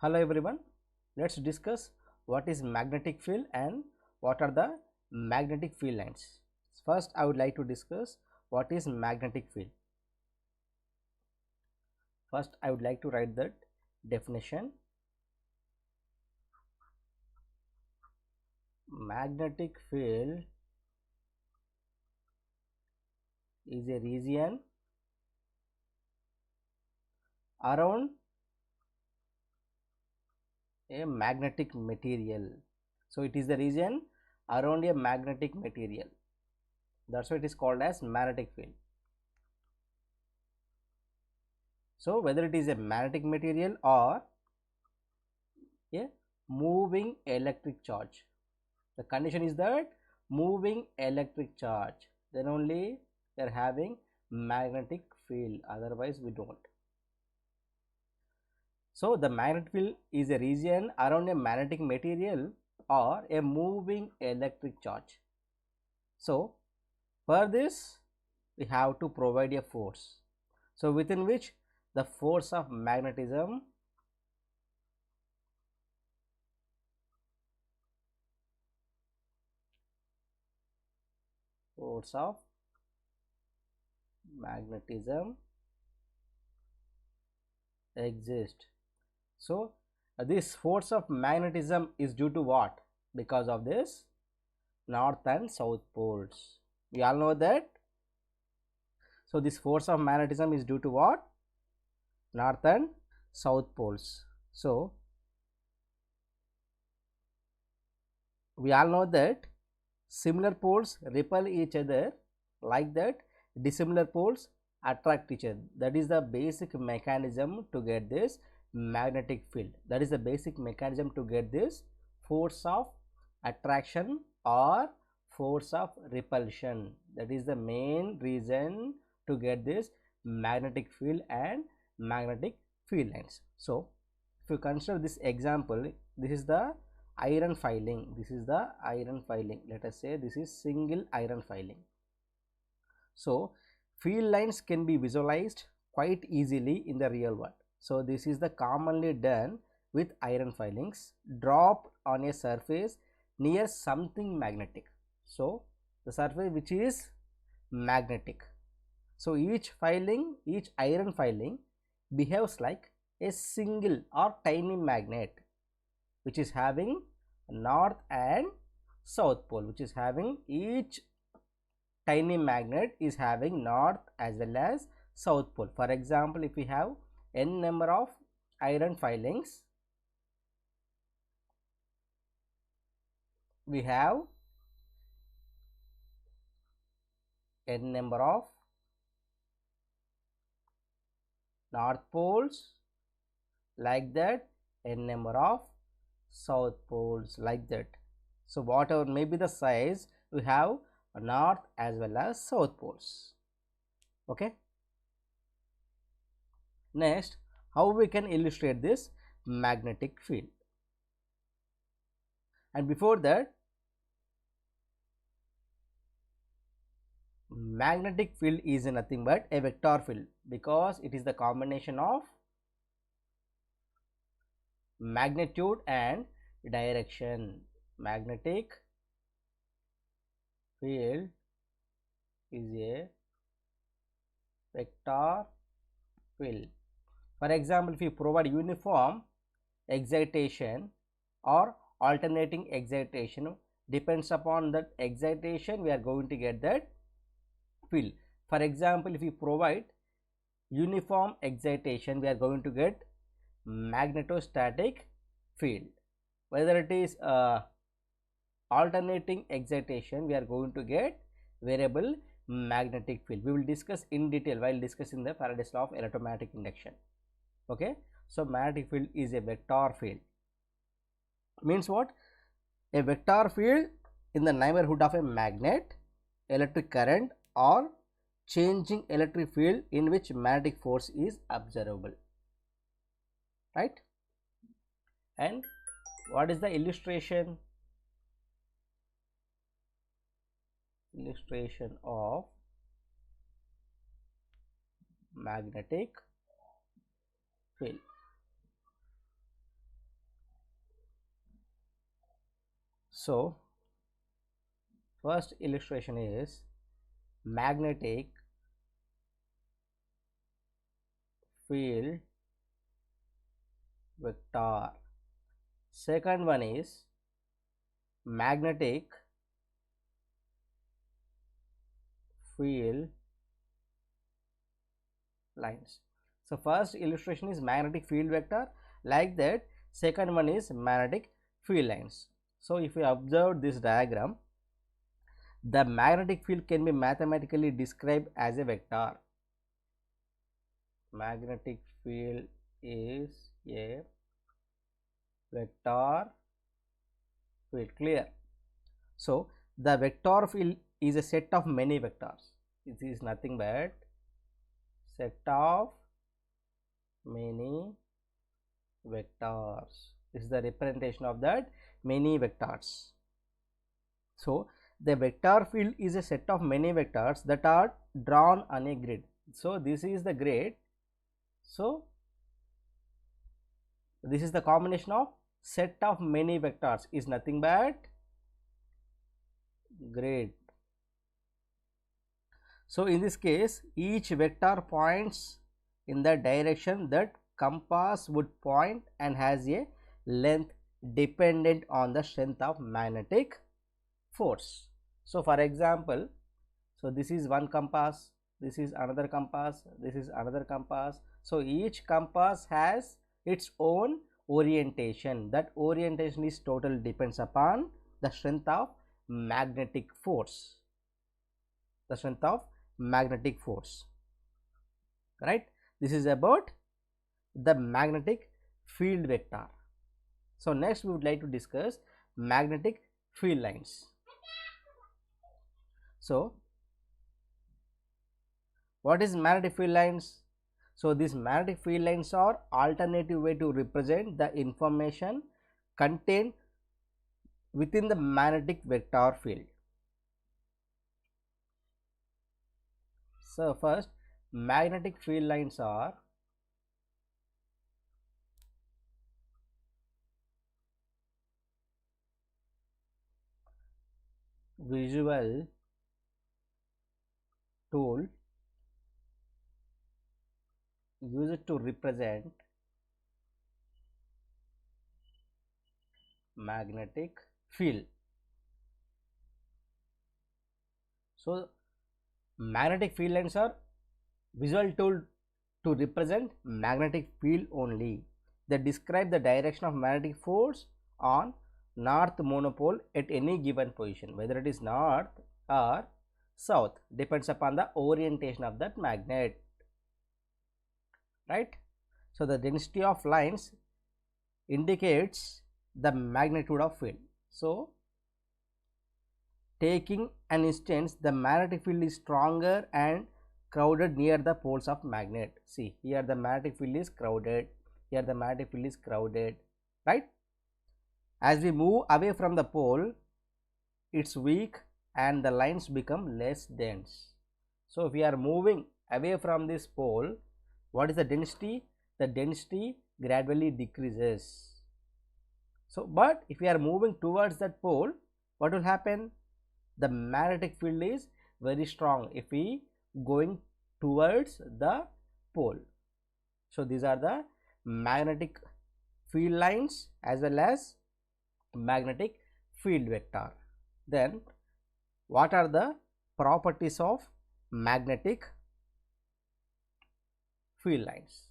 Hello everyone, let's discuss what is magnetic field and what are the magnetic field lines. First, I would like to discuss what is magnetic field. First, I would like to write that definition. Magnetic field is a region around a magnetic material. So, it is the region around a magnetic material. That's why it is called as magnetic field. So, whether it is a magnetic material or a moving electric charge, the condition is that moving electric charge, then only they are having magnetic field, otherwise we don't. So, the magnetic field is a region around a magnetic material or a moving electric charge. So, for this we have to provide a force, so within which the force of magnetism exists. So, this force of magnetism is due to what? Because of this north and south poles. We all know that. So, this force of magnetism is due to what? North and south poles. So, we all know that similar poles repel each other, like that dissimilar poles attract each other. That is the basic mechanism to get this magnetic field. That is the basic mechanism to get this force of attraction or force of repulsion. That is the main reason to get this magnetic field and magnetic field lines. So, if you consider this example, this is the iron filing, let us say this is single iron filing. So, field lines can be visualized quite easily in the real world. So, this is the commonly done with iron filings dropped on a surface near something magnetic. So, the surface which is magnetic. So, each iron filing behaves like a single or tiny magnet which is having north and south pole, which is having each tiny magnet is having north as well as south pole. For example, if we have n number of iron filings, we have n number of north poles, like that n number of south poles, like that. So, whatever may be the size, we have north as well as south poles. Okay. Next, how we can illustrate this magnetic field? And before that, magnetic field is nothing but a vector field, because it is the combination of magnitude and direction. Magnetic field is a vector field. For example, if you provide uniform excitation or alternating excitation, depends upon that excitation we are going to get that field. For example, if you provide uniform excitation, we are going to get magnetostatic field. Whether it is alternating excitation, we are going to get variable magnetic field. We will discuss in detail while discussing the Faraday's law of electromagnetic induction. Okay. So, magnetic field is a vector field. Means what? A vector field in the neighborhood of a magnet, electric current or changing electric field in which magnetic force is observable, right? And what is the illustration of magnetic field? So first illustration is magnetic field vector. Second one is magnetic field lines. So first illustration is magnetic field vector, like that. Second one is magnetic field lines. So if you observe this diagram, the magnetic field can be mathematically described as a vector. Magnetic field is a vector field, clear. So the vector field is a set of many vectors. It is nothing but set of many vectors. This is the representation of that many vectors. So the vector field is a set of many vectors that are drawn on a grid. So this is the grid. So this is the combination of set of many vectors is nothing but grid. So in this case, each vector points in the direction that compass would point and has a length dependent on the strength of magnetic force. So for example, so this is one compass, this is another compass, this is another compass. So each compass has its own orientation. That orientation is totally depends upon the strength of magnetic force. The strength of magnetic force, right? This is about the magnetic field vector. So next we would like to discuss magnetic field lines. So what is magnetic field lines? So these magnetic field lines are alternative way to represent the information contained within the magnetic vector field. So first, magnetic field lines are visual tool used to represent magnetic field. So magnetic field lines are visual tool to represent magnetic field only. They describe the direction of magnetic force on north monopole at any given position, whether it is north or south, depends upon the orientation of that magnet, right? So the density of lines indicates the magnitude of field. So taking an instance, the magnetic field is stronger and crowded near the poles of magnet. See, here the magnetic field is crowded, here the magnetic field is crowded, right? As we move away from the pole, it's weak and the lines become less dense. So if we are moving away from this pole, what is the density? The density gradually decreases. So but if we are moving towards that pole, what will happen? The magnetic field is very strong if we going towards the pole. So these are the magnetic field lines as well as magnetic field vector. Then what are the properties of magnetic field lines?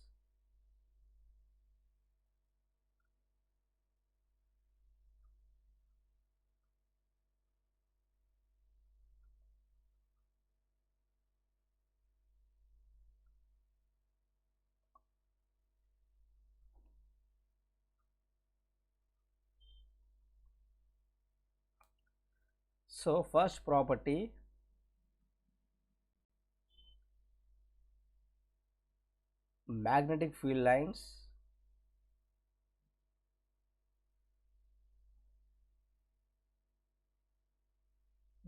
So first property, magnetic field lines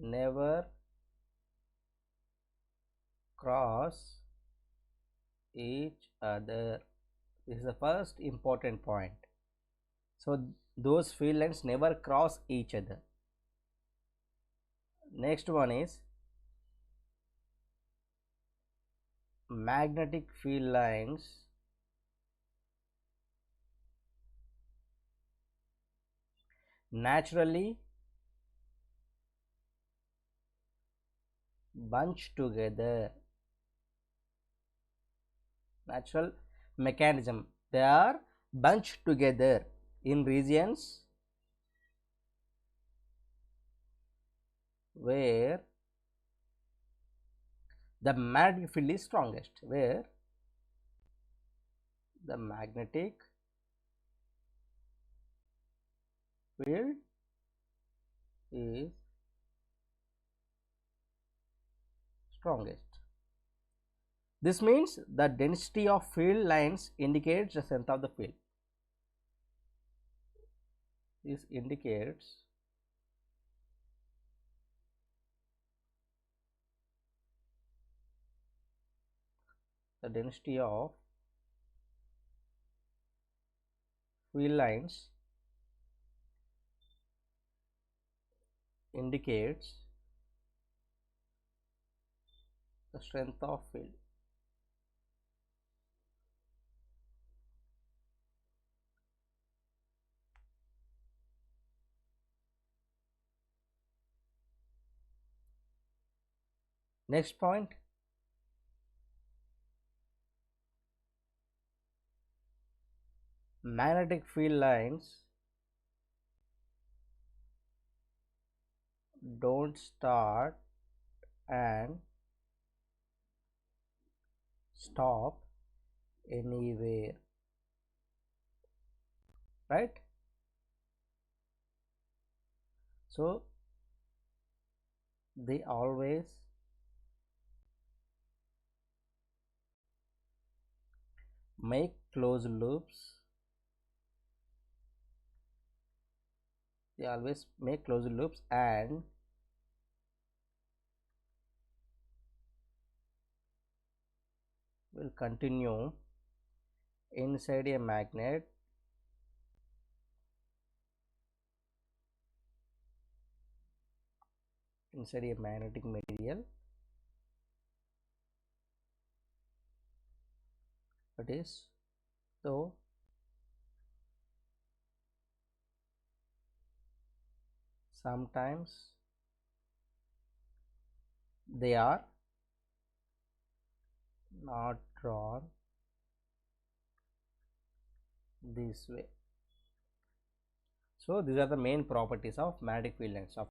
never cross each other. This is the first important point. So those field lines never cross each other. Next one is magnetic field lines naturally bunch together. Natural mechanism, they are bunched together in regions where the magnetic field is strongest, where the magnetic field is strongest. This means the density of field lines indicates the strength of the field. This indicates the density of field lines indicates the strength of field. Next point, magnetic field lines don't start and stop anywhere, right? So they always make closed loops, and will continue inside a magnet inside a magnetic material, that is, so sometimes they are not drawn this way. So these are the main properties of magnetic field lines. Of